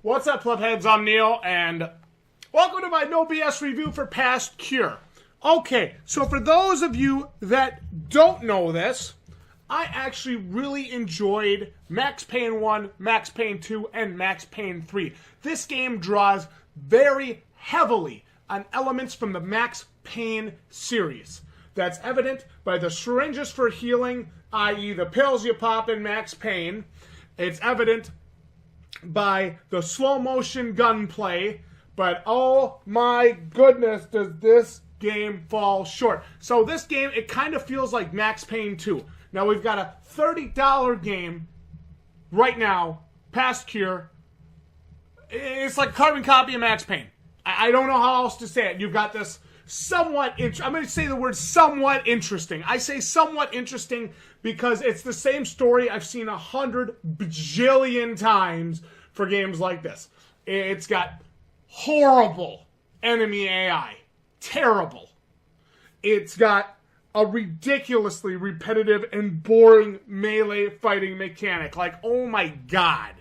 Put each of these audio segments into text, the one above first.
What's up, Plebheads? I'm Neil, and welcome to my No BS review for Past Cure. Okay, so for those of you that don't know this, I actually really enjoyed Max Payne 1, Max Payne 2, and Max Payne 3. This game draws very heavily on elements from the Max Payne series. That's evident by the syringes for healing, i.e. the pills you pop in Max Payne. It's evident by the slow motion gunplay, but oh my goodness, does this game fall short. So this game, it kind of feels like Max Payne 2. Now we've got a $30 game right now, Past Cure. It's like a carbon copy of Max Payne. I don't know how else to say it. You've got this somewhat, I'm going to say the word somewhat interesting. I say somewhat interesting because it's the same story I've seen 100 bajillion times for games like this. It's got horrible enemy AI. Terrible. It's got a ridiculously repetitive and boring melee fighting mechanic. Like, oh my god.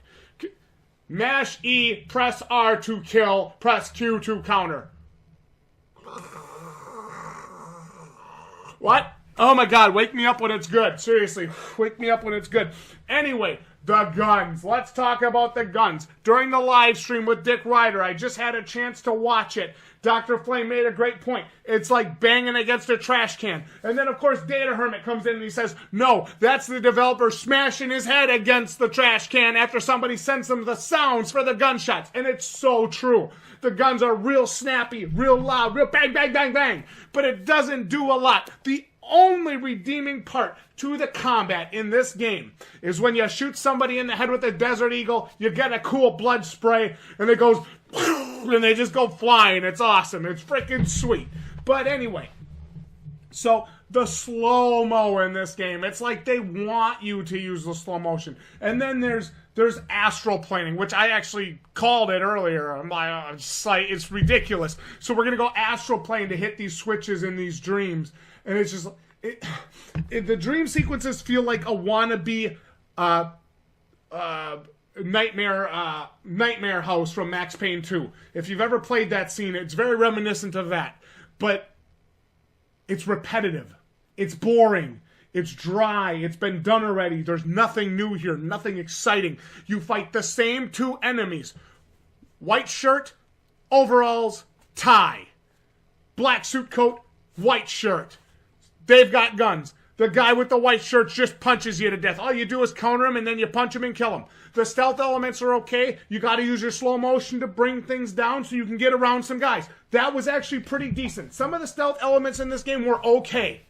Mash E, press R to kill, press Q to counter. What? Oh my god, wake me up when it's good. Seriously, wake me up when it's good. Anyway, the guns. Let's talk about the guns. During the live stream with Dick Ryder, I just had a chance to watch it. Dr. Flame made a great point. It's like banging against a trash can. And then, of course, Data Hermit comes in and he says, no, that's the developer smashing his head against the trash can after somebody sends him the sounds for the gunshots. And it's so true. The guns are real snappy, real loud, real bang, bang, bang, bang. But it doesn't do a lot. The only redeeming part to the combat in this game is when you shoot somebody in the head with a Desert Eagle, you get a cool blood spray, and it goes, and they just go flying. It's awesome. It's freaking sweet. But anyway, so the slow-mo in this game, it's like they want you to use the slow motion. And then there's astral planing, which I actually called it earlier. I'm like, it's ridiculous. So we're going to go astral plane to hit these switches in these dreams. And it's just, the dream sequences feel like a wannabe nightmare house from Max Payne 2. If you've ever played that scene, it's very reminiscent of that. But it's repetitive. It's boring. It's dry. It's been done already. There's nothing new here. Nothing exciting. You fight the same two enemies. White shirt, overalls, tie. Black suit coat, white shirt. They've got guns. The guy with the white shirt just punches you to death. All you do is counter him and then you punch him and kill him. The stealth elements are okay. You got to use your slow motion to bring things down so you can get around some guys. That was actually pretty decent. Some of the stealth elements in this game were okay.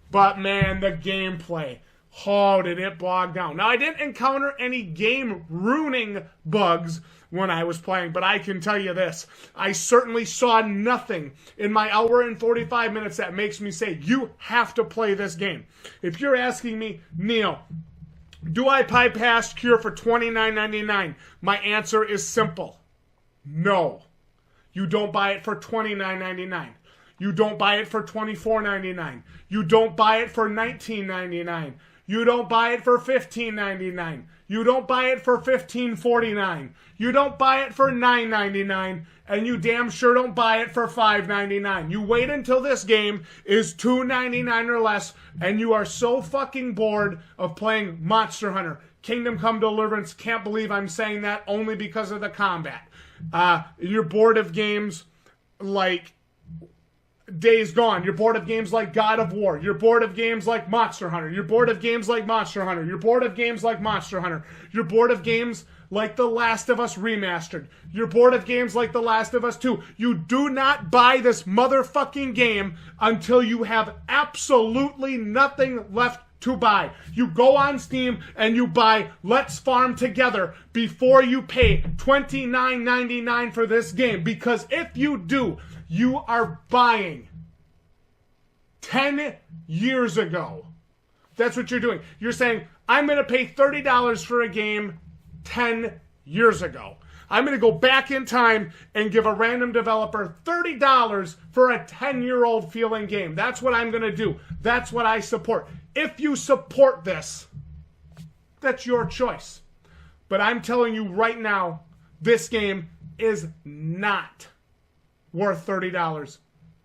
But man, the gameplay. Oh, did it bog down. Now, I didn't encounter any game-ruining bugs when I was playing, but I can tell you this. I certainly saw nothing in my hour and 45 minutes that makes me say, you have to play this game. If you're asking me, Neil, do I buy Past Cure for $29.99? My answer is simple. No. You don't buy it for $29.99. You don't buy it for $24.99. You don't buy it for $19.99. You don't buy it for $15.99. You don't buy it for $15.49. You don't buy it for $9.99. And you damn sure don't buy it for $5.99. You wait until this game is $2.99 or less, and you are so fucking bored of playing Monster Hunter. Kingdom Come Deliverance, can't believe I'm saying that only because of the combat. You're bored of games like Days Gone. You're bored of games like God of War. You're bored of games like Monster Hunter. You're bored of games like Monster Hunter. You're bored of games like Monster Hunter. You're bored of games like The Last of Us Remastered. You're bored of games like The Last of Us 2. You do not buy this motherfucking game until you have absolutely nothing left to buy. You go on Steam and you buy Let's Farm Together before you pay $29.99 for this game. Because if you do, you are buying 10 years ago. That's what you're doing. You're saying, I'm going to pay $30 for a game 10 years ago. I'm going to go back in time and give a random developer $30 for a 10-year-old feeling game. That's what I'm going to do. That's what I support. If you support this, that's your choice. But I'm telling you right now, This game is not worth $30,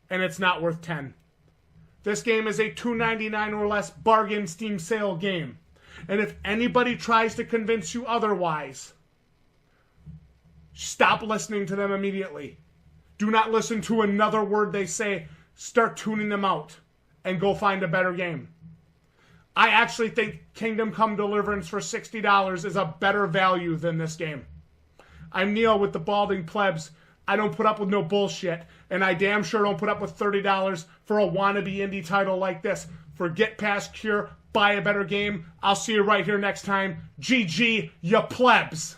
and it's not worth $10. This game is a $2.99 or less bargain Steam sale game. And if anybody tries to convince you otherwise, stop listening to them immediately. Do not listen to another word they say. Start tuning them out and go find a better game. I actually think Kingdom Come Deliverance for $60 is a better value than this game. I'm Neil with the Balding Plebs. I don't put up with no bullshit, and I damn sure don't put up with $30 for a wannabe indie title like this. Forget past cure, buy a better game. I'll see you right here next time. GG, ya plebs.